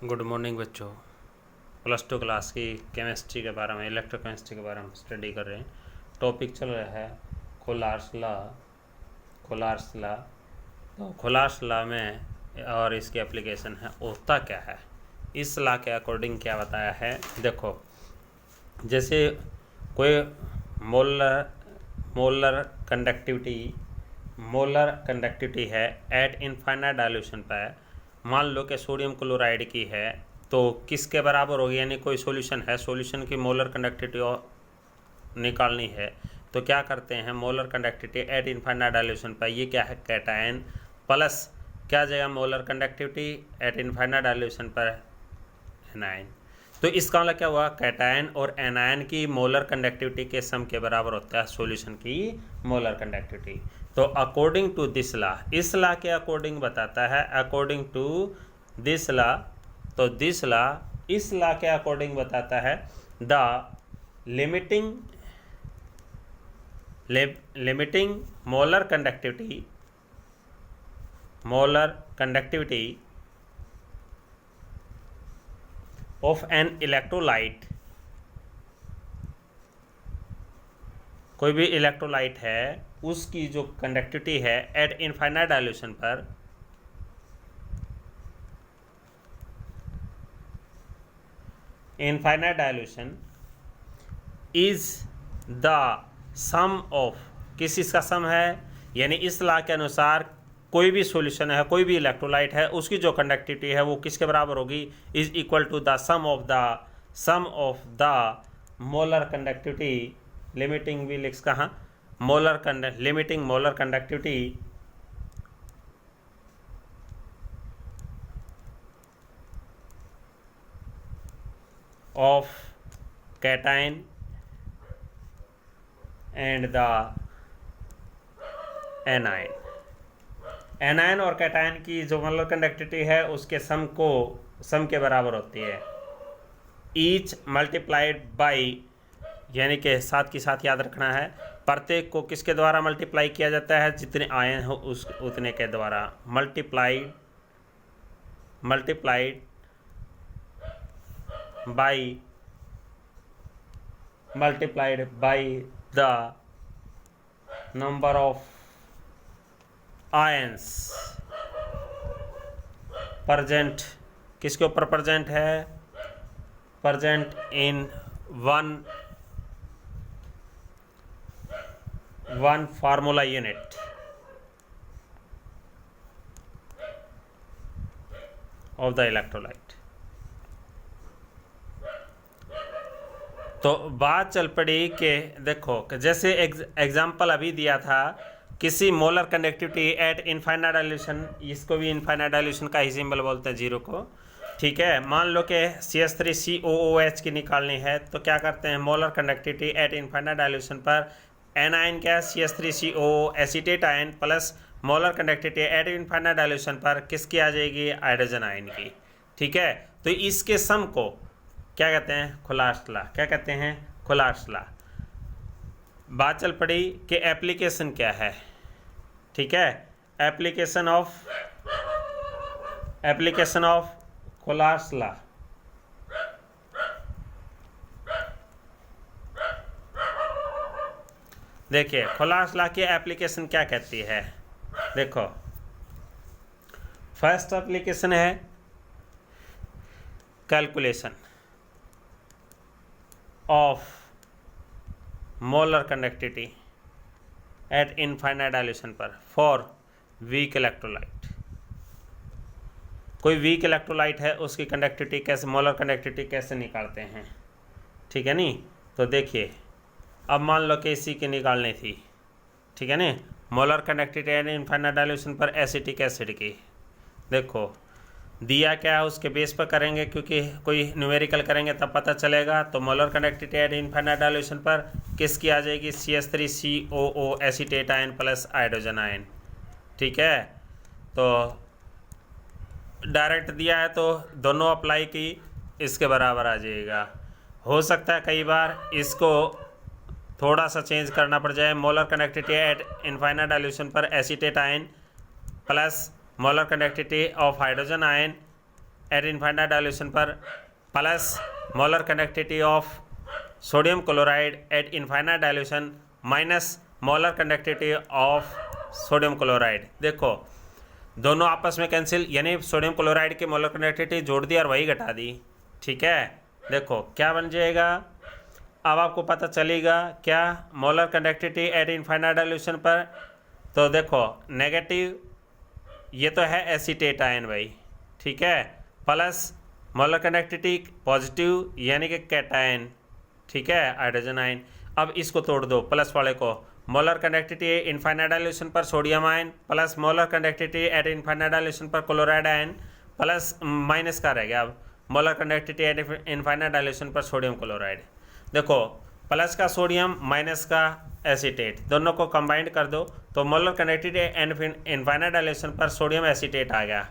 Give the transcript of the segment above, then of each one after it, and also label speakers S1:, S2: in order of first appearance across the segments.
S1: Good morning बच्चों। +2 class की chemistry के बारे में, इलेक्ट्रोकेमिस्ट्री के बारे में स्टडी कर रहे हैं। टॉपिक चल रहा है कोलार्स लॉ। तो कोलार्स लॉ में और इसकी एप्लीकेशन है, होता क्या है, इस लॉ के अकॉर्डिंग क्या बताया है। देखो, जैसे कोई मोलर कंडक्टिविटी है एट इनफाइनाइट डाइल्यूशन पर। मान लो कि सोडियम क्लोराइड की है, तो किसके बराबर होगी, यानी कोई सॉल्यूशन है, सॉल्यूशन की मोलर कंडक्टिविटी निकालनी है। तो क्या करते हैं, molar conductivity at infinite dilution पर, ये क्या है, कैटायन, प्लस क्या जगह molar conductivity at infinite dilution पर एनायन। तो इसका मतलब क्या हुआ, कैटायन और एनायन की मोलर कंडक्टिविटी के सम के बराबर होता है सॉल्यूशन की मोलर कंडक्टिविटी। तो अकॉर्डिंग टू दिस लॉ, इस लॉ के अकॉर्डिंग बताता है, अकॉर्डिंग टू दिस लॉ, तो दिस लॉ इस लॉ के अकॉर्डिंग बताता है the limiting molar conductivity of an electrolyte, कोई भी इलेक्ट्रोलाइट है उसकी जो कंडक्टिविटी है एट इनफाइनाइट डाइल्यूशन पर, infinite dilution is the sum of, किस चीज़ का सम है, यानी इस लॉ के अनुसार कोई भी सॉल्यूशन है, कोई भी इलेक्ट्रोलाइट है, उसकी जो कंडक्टिविटी है वो किसके बराबर होगी, is equal to the sum of the molar conductivity, limiting भी लिख कहाँ, limiting molar conductivity of cation and the anion और कैटायन की जो मोलर कंडक्टिविटी है उसके सम के बराबर होती है, ईच मल्टीप्लाइड बाई, यानी कि साथ के साथ याद रखना है, प्रत्येक को किसके द्वारा मल्टीप्लाई किया जाता है, जितने आयन हो उतने के द्वारा, multiplied by the number of ions present, किसके ऊपर प्रेजेंट है, present in one formula unit of the electrolyte. तो बात चल पड़ी कि देखो, जैसे एग्जाम्पल अभी दिया था, किसी molar conductivity at infinite dilution, इसको भी इनफाइनाइट डाइल्यूशन का ही सिंबल बोलते हैं, जीरो को, ठीक है। मान लो कि CH3COOH की निकालनी है, तो क्या करते हैं, molar conductivity at infinite dilution पर एनायन क्या है, CH3CO acetate ion, plus molar conductivity at infinite dilution पर किसकी आ जाएगी, हाइड्रोजन आयन की, ठीक है। तो इसके सम को क्या कहते हैं, कोलार्स लॉ, क्या कहते हैं, कोलार्स लॉ। बात चल पड़ी कि एप्लीकेशन क्या है, ठीक है, एप्लीकेशन ऑफ कोलार्स लॉ। देखिए कोलार्स लॉ की एप्लीकेशन क्या कहती है, देखो, फर्स्ट एप्लीकेशन है calculation of molar conductivity at infinite dilution पर फॉर वीक इलेक्ट्रोलाइट। कोई वीक इलेक्ट्रोलाइट है, उसकी कंडक्टिविटी कैसे, मोलर कंडक्टिविटी कैसे निकालते हैं, ठीक है नी। तो देखिए, अब मान लो कि इसी की निकालनी थी, ठीक है नी, molar conductivity at infinite dilution पर एसिटिक एसिड की। देखो दिया क्या है, उसके बेस पर करेंगे, क्योंकि कोई न्यूमेरिकल करेंगे तब पता चलेगा। तो molar conductivity at infinite dilution पर किसकी आ जाएगी, CH3COO acetate ion plus hydrogen ion, ठीक है। तो डायरेक्ट दिया है तो दोनों अप्लाई की, इसके बराबर आ जाएगा। हो सकता है कई बार इसको थोड़ा सा चेंज करना पड़ जाए, molar conductivity at infinite dilution पर acetate ion plus molar conductivity of hydrogen ion at infinite dilution पर plus molar conductivity of sodium chloride at infinite dilution minus molar conductivity of sodium chloride. देखो दोनों आपस में cancel, यानी sodium chloride की molar conductivity जोड़ दी और वही घटा दी। ठीक है, देखो क्या बन जाएगा, अब आपको पता चलेगा क्या molar conductivity at infinite dilution पर। तो देखो नेगेटिव, ये तो है एसीटेट आयन भाई, ठीक है, प्लस मोलर कंडक्टिविटी पॉजिटिव यानी कि कैटायन, ठीक है, हाइड्रोजन आयन। अब इसको तोड़ दो प्लस वाले को, मोलर कंडक्टिविटी इनफाइनाइट डाइल्यूशन पर sodium ion plus molar conductivity at infinite dilution पर क्लोराइड आयन प्लस माइनस का रह गया अब molar conductivity at infinite dilution पर सोडियम क्लोराइड। देखो प्लस का सोडियम माइनस का एसीटेट, दोनों को कंबाइंड कर दो तो molar conductivity at infinite dilution पर सोडियम एसीटेट आ गया।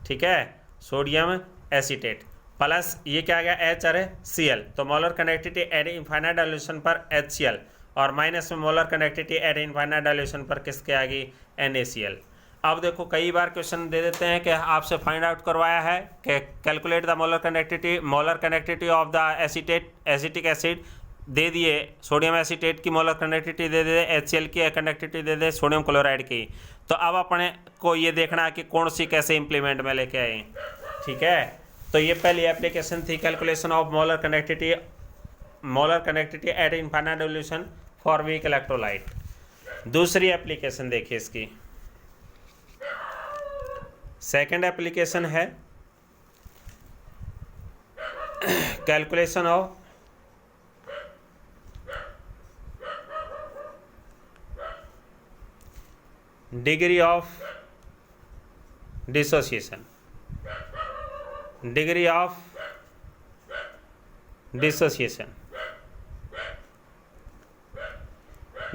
S1: ठीक है, सोडियम एसीटेट प्लस ये क्या आ गया एच अरे Cl, तो molar conductivity at infinite dilution पर HCl और माइनस में molar conductivity at infinite dilution पर किसके आ गई NaCl। अब देखो कई बार क्वेश्चन दे देते हैं कि आपसे फाइंड आउट करवाया है कि calculate the molar conductivity of the acetic acid, दे दिए सोडियम एसीटेट की मोलर कंडक्टिविटी दे दे, HCl की कंडक्टिविटी दे दे सोडियम क्लोराइड की। तो अब अपने को ये देखना है कि कौन सी कैसे इंप्लीमेंट में लेके आए। ठीक है, तो ये पहली एप्लीकेशन थी calculation of molar conductivity at infinite dilution for weak electrolyte. दूसरी एप्लीकेशन देखिए इसकी, सेकंड एप्लीकेशन है calculation of degree of dissociation. Degree of dissociation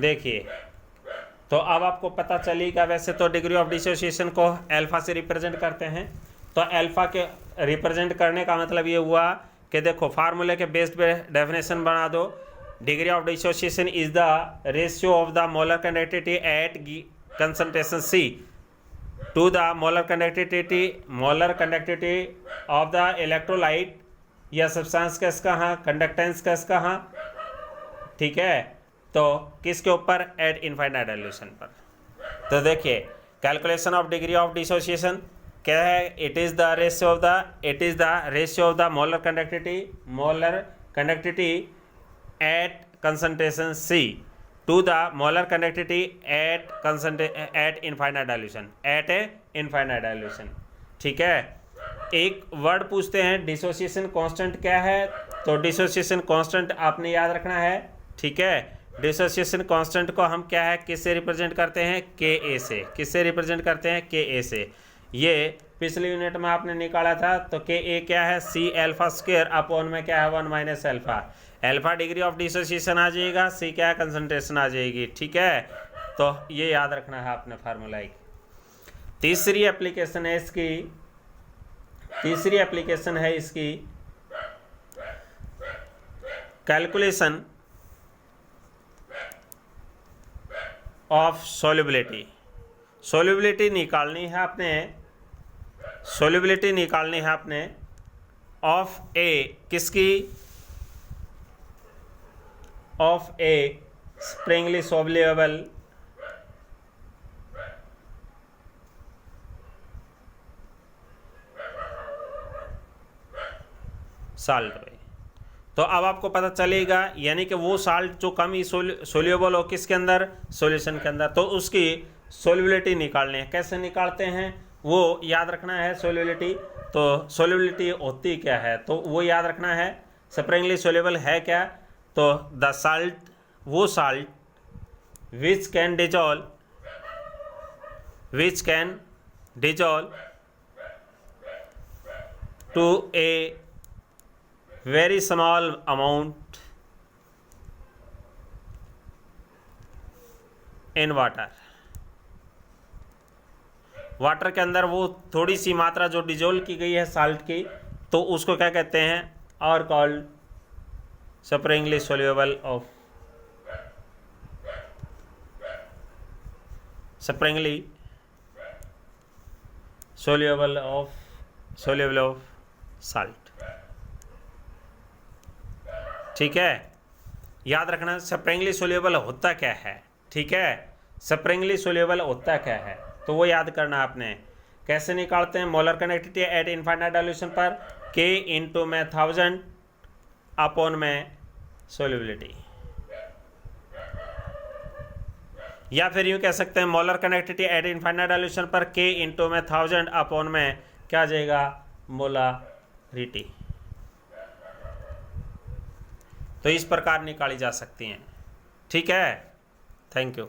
S1: देखिए, तो अब आपको पता चलेगा, वैसे तो डिग्री ऑफ डिसोसिएशन को अल्फा से रिप्रेजेंट करते हैं, तो अल्फा के रिप्रेजेंट करने का मतलब ये हुआ कि देखो फार्मूले के बेस्ड पे डेफिनेशन बना दो। Degree of dissociation is the ratio of the molar conductivity at concentration C to the molar conductivity of the electrolyte या सब्सटेंस का इसका हाँ, कंडक्टेंस का इसका हाँ, ठीक है, तो किसके ऊपर एट इनफाइनाइट डाइल्यूशन पर। तो देखिए calculation of degree of dissociation क्या है, it is the ratio of the molar conductivity at concentration C to the molar conductivity at infinite dilution. ठीक है, एक वर्ड पूछते हैं डिसोसिएशन कांस्टेंट क्या है, तो डिसोसिएशन कांस्टेंट आपने याद रखना है। ठीक है, डिसोसिएशन कांस्टेंट को हम क्या है किससे रिप्रेजेंट करते हैं, Ka से। किससे रिप्रेजेंट करते हैं, Ka से। ये पिछले यूनिट में आपने निकाला था, तो Ka क्या है, C अल्फा स्क्वायर अपॉन में क्या है 1 minus alpha. Alpha degree of dissociation आ जाएगा, C क्या कंसंट्रेशन आ जाएगी। ठीक है, तो ये याद रखना है आपने फार्मूला। तीसरी एप्लीकेशन है इसकी कैलकुलेशन ऑफ सॉल्युबिलिटी निकालनी है आपने ऑफ ए, किसकी, of A Sprüngli soluble salt में। तो अब आपको पता चलेगा, यानी कि वो साल्ट जो कम ही सोल्यूबल हो किसके अंदर, सॉल्यूशन के अंदर, तो उसकी सोल्युबिलिटी निकालनी है। कैसे निकालते हैं वो याद रखना है। सोल्युबिलिटी, तो सोल्युबिलिटी होती क्या है, तो वो याद रखना है। स्प्रिंगली सोल्यूबल है क्या, तो द साल्ट, वो salt which can dissolve to a very small amount in water। Water के अंदर वो थोड़ी सी मात्रा जो डिजोल्व की गई है साल्ट की, तो उसको क्या कहते हैं, और called Sprüngli soluble of salt. ठीक है, याद रखना स्प्रिंगली सोल्यूबल होता क्या है। ठीक है, स्प्रिंगली सोल्यूबल होता क्या है तो वो याद करना आपने। कैसे निकालते हैं, molar connectivity eight infinite dilution पर K इंटू में 1000 अपॉन में सोल्यूबिलिटी, या फिर यूं कह सकते हैं molar connectivity eight infinite dilution पर K इंटू में 1000 अपॉन में क्या आ जाएगा, मोलारिटी। तो इस प्रकार निकाली जा सकती हैं। ठीक है, थैंक यू।